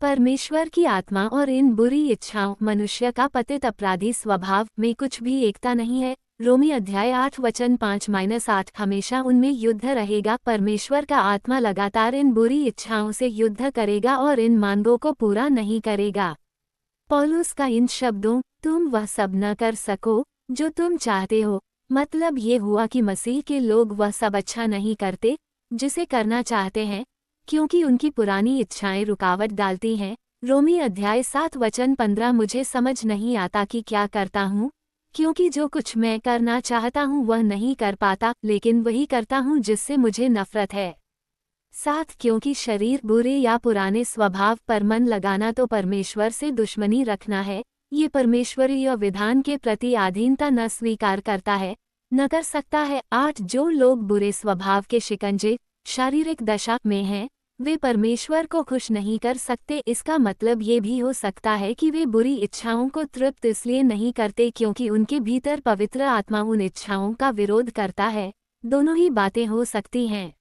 परमेश्वर की आत्मा और इन बुरी इच्छाओं मनुष्य का पतित अपराधी स्वभाव में कुछ भी एकता नहीं है। रोमी अध्याय 8 वचन 5-8 हमेशा उनमें युद्ध रहेगा। परमेश्वर का आत्मा लगातार इन बुरी इच्छाओं से युद्ध करेगा और इन मांगों को पूरा नहीं करेगा। पौलुस का इन शब्दों, तुम वह सब न कर सको जो तुम चाहते हो, मतलब ये हुआ कि मसीह के लोग वह सब अच्छा नहीं करते जिसे करना चाहते हैं, क्योंकि उनकी पुरानी इच्छाएं रुकावट डालती हैं। रोमी अध्याय 7 वचन 15 मुझे समझ नहीं आता कि क्या करता हूँ, क्योंकि जो कुछ मैं करना चाहता हूँ वह नहीं कर पाता, लेकिन वही करता हूँ जिससे मुझे नफरत है। 7 क्योंकि शरीर बुरे या पुराने स्वभाव पर मन लगाना तो परमेश्वर से दुश्मनी रखना है। ये परमेश्वरीय विधान के प्रति अधीनता न स्वीकार करता है, न कर सकता है। 8 जो लोग बुरे स्वभाव के शिकंजे शारीरिक दशा में हैं, वे परमेश्वर को खुश नहीं कर सकते। इसका मतलब ये भी हो सकता है कि वे बुरी इच्छाओं को तृप्त इसलिए नहीं करते क्योंकि उनके भीतर पवित्र आत्मा उन इच्छाओं का विरोध करता है। दोनों ही बातें हो सकती हैं।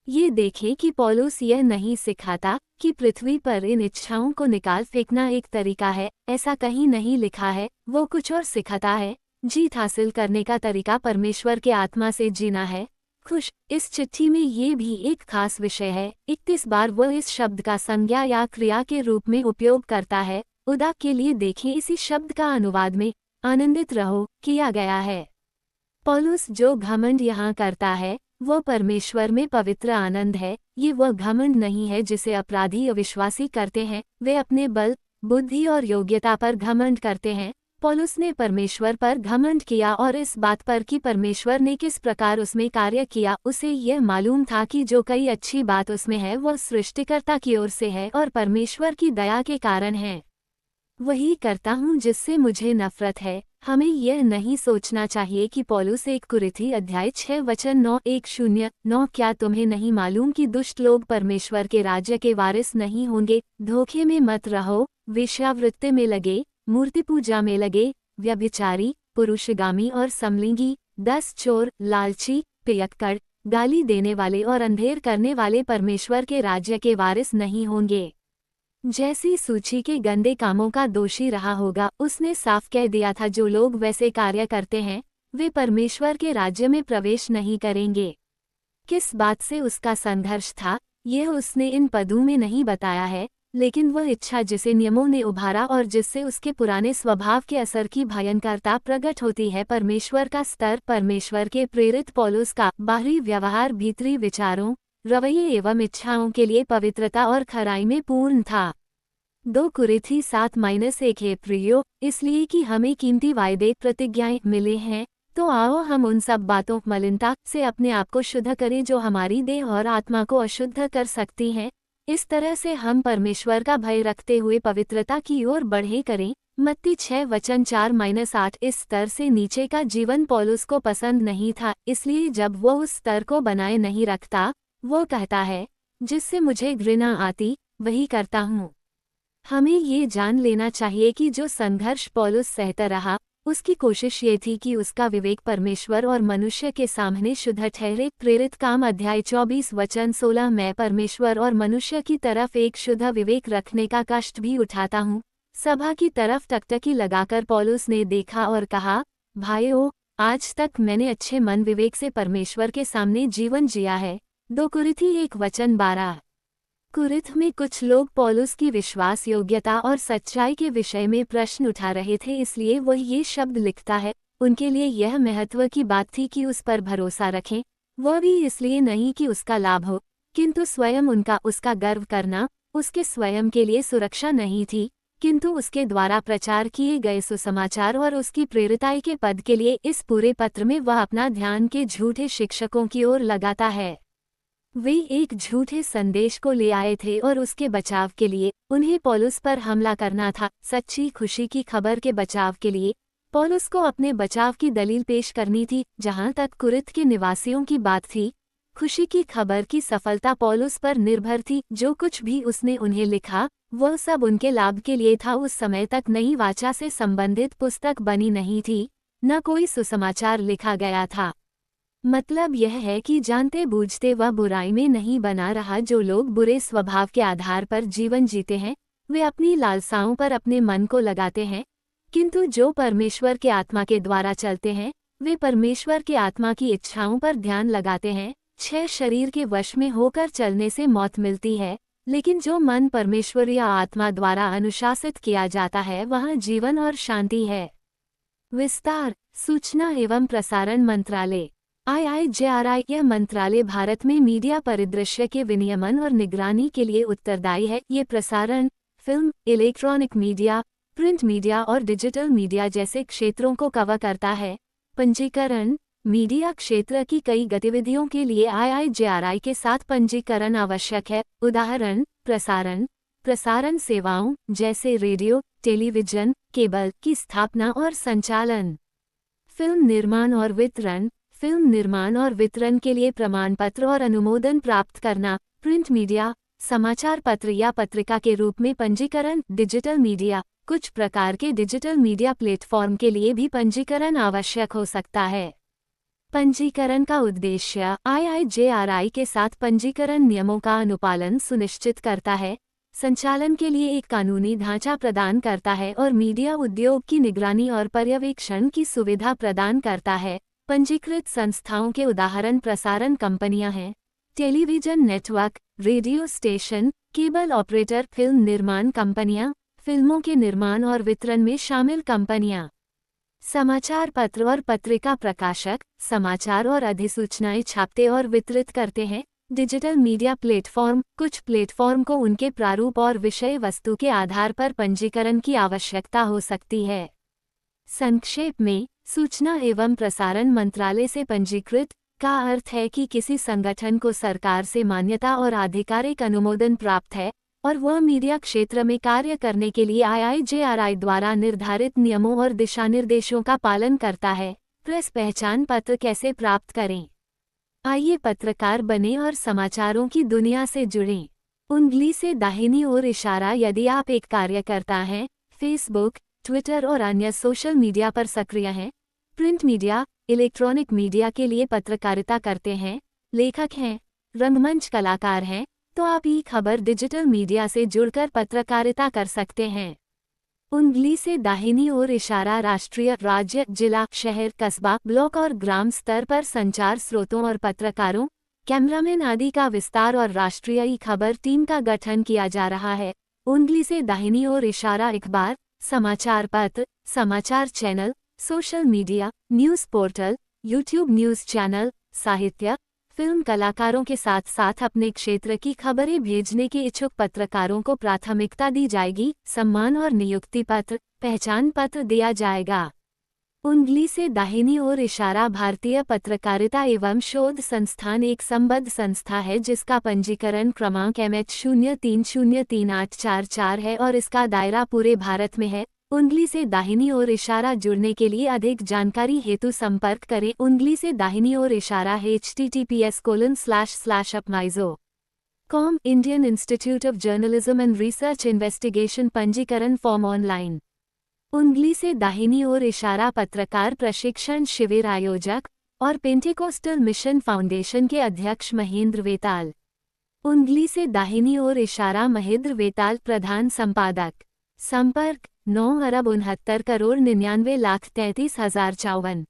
ये देखें कि पौलुस यह नहीं सिखाता कि पृथ्वी पर इन इच्छाओं को निकाल फेंकना एक तरीका है, ऐसा कहीं नहीं लिखा है। वो कुछ और सिखाता है, जीत हासिल करने का तरीका परमेश्वर के आत्मा से जीना है। खुश। इस चिट्ठी में ये भी एक खास विषय है। 31 बार वह इस शब्द का संज्ञा या क्रिया के रूप में उपयोग करता है। उदा के लिए देखें, इसी शब्द का अनुवाद में आनंदित रहो किया गया है। पौलुस जो घमंड यहाँ करता है वह परमेश्वर में पवित्र आनंद है। ये वह घमंड नहीं है जिसे अपराधी अविश्वासी करते हैं। वे अपने बल, बुद्धि और योग्यता पर घमंड करते हैं। पौलुस ने परमेश्वर पर घमंड किया और इस बात पर कि परमेश्वर ने किस प्रकार उसमें कार्य किया। उसे यह मालूम था कि जो कई अच्छी बात उसमें है वह सृष्टिकर्ता की ओर से है और परमेश्वर की दया के कारण है। वही करता हूँ जिससे मुझे नफरत है। हमें यह नहीं सोचना चाहिए कि पौलुस 1 कुरिन्थी अध्याय 6 वचन 9:1-9 क्या तुम्हें नहीं मालूम कि दुष्ट लोग परमेश्वर के राज्य के वारिस नहीं होंगे। धोखे में मत रहो, वेश्यावृत्ति में लगे, मूर्ति पूजा में लगे, व्यभिचारी, पुरुषगामी और समलिंगी, 10 चोर, लालची, पियक्कड़, गाली देने वाले और अंधेर करने वाले परमेश्वर के राज्य के वारिस नहीं होंगे। जैसी सूची के गंदे कामों का दोषी रहा होगा, उसने साफ कह दिया था जो लोग वैसे कार्य करते हैं वे परमेश्वर के राज्य में प्रवेश नहीं करेंगे। किस बात से उसका संघर्ष था यह उसने इन पदों में नहीं बताया है, लेकिन वह इच्छा जिसे नियमों ने उभारा और जिससे उसके पुराने स्वभाव के असर की भयंकरता प्रकट होती है। परमेश्वर का स्तर, परमेश्वर के प्रेरित पौलुस का बाहरी व्यवहार भीतरी विचारों, रवैये एवं इच्छाओं के लिए पवित्रता और खराई में पूर्ण था। 2 कुरिन्थी 7-1 हे प्रियो, इसलिए कि हमें कीमती वायदे प्रतिज्ञाएं मिले हैं, तो आओ हम उन सब बातों मलिनता से अपने आप को शुद्ध करें जो हमारी देह और आत्मा को अशुद्ध कर सकती हैं। इस तरह से हम परमेश्वर का भय रखते हुए पवित्रता की ओर बढ़े करें। मत्ती 6 वचन 4-8 इस स्तर से नीचे का जीवन पौलुस को पसंद नहीं था, इसलिए जब वो उस स्तर को बनाए नहीं रखता, वो कहता है, जिससे मुझे घृणा आती वही करता हूँ। हमें ये जान लेना चाहिए कि जो संघर्ष पौलुस सहता रहा, उसकी कोशिश ये थी कि उसका विवेक परमेश्वर और मनुष्य के सामने शुद्ध ठहरे। प्रेरित काम अध्याय 24 वचन 16 मैं परमेश्वर और मनुष्य की तरफ एक शुद्ध विवेक रखने का कष्ट भी उठाता हूँ। सभा की तरफ टकटकी लगाकर पौलुस ने देखा और कहा, भाइयों, आज तक मैंने अच्छे मन विवेक से परमेश्वर के सामने जीवन जिया है। 2 कुरिन्थी 1 वचन 12। कुरिन्थ में कुछ लोग पौलुस की विश्वास योग्यता और सच्चाई के विषय में प्रश्न उठा रहे थे, इसलिए वह ये शब्द लिखता है। उनके लिए यह महत्व की बात थी कि उस पर भरोसा रखें, वह भी इसलिए नहीं कि उसका लाभ हो, किंतु स्वयं उनका उसका गर्व करना उसके स्वयं के लिए सुरक्षा नहीं थी, किंतु उसके द्वारा प्रचार किए गए सुसमाचार और उसकी प्रेरिताई के पद के लिए। इस पूरे पत्र में वह अपना ध्यान के झूठे शिक्षकों की ओर लगाता है। वे एक झूठे संदेश को ले आए थे और उसके बचाव के लिए उन्हें पौलुस पर हमला करना था। सच्ची खुशी की खबर के बचाव के लिए पौलुस को अपने बचाव की दलील पेश करनी थी। जहां तक कुरिन्थ के निवासियों की बात थी, खुशी की खबर की सफलता पौलुस पर निर्भर थी। जो कुछ भी उसने उन्हें लिखा वह सब उनके लाभ के लिए था। उस समय तक नई वाचा से संबंधित पुस्तक बनी नहीं थी, न कोई सुसमाचार लिखा गया था। मतलब यह है कि जानते बूझते वह बुराई में नहीं बना रहा। जो लोग बुरे स्वभाव के आधार पर जीवन जीते हैं वे अपनी लालसाओं पर अपने मन को लगाते हैं, किंतु जो परमेश्वर के आत्मा के द्वारा चलते हैं वे परमेश्वर के आत्मा की इच्छाओं पर ध्यान लगाते हैं। 6 शरीर के वश में होकर चलने से मौत मिलती है, लेकिन जो मन परमेश्वर या आत्मा द्वारा अनुशासित किया जाता है वहाँ जीवन और शांति है। विस्तार, सूचना एवं प्रसारण मंत्रालय IIJRI। यह मंत्रालय भारत में मीडिया परिदृश्य के विनियमन और निगरानी के लिए उत्तरदायी है। ये प्रसारण, film, electronic media, print media और डिजिटल मीडिया जैसे क्षेत्रों को कवर करता है। पंजीकरण, मीडिया क्षेत्र की कई गतिविधियों के लिए IIJRI के साथ पंजीकरण आवश्यक है। उदाहरण, प्रसारण सेवाओं जैसे रेडियो, टेलीविजन, केबल की स्थापना और संचालन। फिल्म निर्माण और वितरण के लिए प्रमाण पत्र और अनुमोदन प्राप्त करना। प्रिंट मीडिया, समाचार पत्र या पत्रिका के रूप में पंजीकरण। डिजिटल मीडिया, कुछ प्रकार के डिजिटल मीडिया प्लेटफॉर्म के लिए भी पंजीकरण आवश्यक हो सकता है। पंजीकरण का उद्देश्य IIJRI के साथ पंजीकरण नियमों का अनुपालन सुनिश्चित करता है, संचालन के लिए एक कानूनी ढांचा प्रदान करता है और मीडिया उद्योग की निगरानी और पर्यवेक्षण की सुविधा प्रदान करता है। पंजीकृत संस्थाओं के उदाहरण प्रसारण कंपनियां हैं, television network, radio station, cable operator, film निर्माण कंपनियां, फिल्मों के निर्माण और वितरण में शामिल कंपनियां। समाचार पत्र और पत्रिका प्रकाशक समाचार और अधिसूचनाएं छापते और वितरित करते हैं। डिजिटल मीडिया प्लेटफॉर्म, कुछ प्लेटफॉर्म को उनके प्रारूप और विषय वस्तु के आधार पर पंजीकरण की आवश्यकता हो सकती है। संक्षेप में, सूचना एवं प्रसारण मंत्रालय से पंजीकृत का अर्थ है कि किसी संगठन को सरकार से मान्यता और आधिकारिक अनुमोदन प्राप्त है और वह मीडिया क्षेत्र में कार्य करने के लिए IIJRI द्वारा निर्धारित नियमों और दिशानिर्देशों का पालन करता है। प्रेस पहचान पत्र कैसे प्राप्त करें? आइए पत्रकार बने और समाचारों की दुनिया से जुड़ें। उंगली से दाहिनी ओर इशारा। यदि आप एक कार्यकर्ता हैं, फेसबुक, ट्विटर और अन्य सोशल मीडिया पर सक्रिय हैं, प्रिंट मीडिया, इलेक्ट्रॉनिक मीडिया के लिए पत्रकारिता करते हैं, लेखक हैं, रंगमंच कलाकार हैं, तो आप खबर डिजिटल मीडिया से जुड़कर पत्रकारिता कर सकते हैं। उंगली से दाहिनी ओर इशारा राष्ट्रीय, राज्य, जिला, शहर, कस्बा, ब्लॉक और ग्राम स्तर पर संचार स्रोतों और पत्रकारों, कैमरामैन आदि का विस्तार और राष्ट्रीय खबर टीम का गठन किया जा रहा है। उंगली से दाहिनी ओर इशारा अखबार, समाचार पत्र, समाचार channel, social media, news portal, YouTube news channel, साहित्य, फिल्म कलाकारों के साथ साथ अपने क्षेत्र की खबरें भेजने के इच्छुक पत्रकारों को प्राथमिकता दी जाएगी। सम्मान और नियुक्ति पत्र, पहचान पत्र दिया जाएगा। उंगली से दाहिनी ओर इशारा भारतीय पत्रकारिता एवं शोध संस्थान एक संबद्ध संस्था है जिसका पंजीकरण क्रमांक MH03033844 है और इसका दायरा पूरे भारत में है। उंगली से दाहिनी ओर इशारा जुड़ने के लिए अधिक जानकारी हेतु संपर्क करें। उंगली से दाहिनी ओर इशारा https://apmizo.com Indian institute of journalism and research investigation पंजीकरण फॉर्म ऑनलाइन। उंगली से दाहिनी ओर इशारा पत्रकार प्रशिक्षण शिविर आयोजक और पेंटेकोस्टल मिशन फाउंडेशन के अध्यक्ष महेंद्र वेताल। उंगली से दाहिनी ओर इशारा महेंद्र वेताल, प्रधान संपादक। संपर्क 9,69,99,33,054।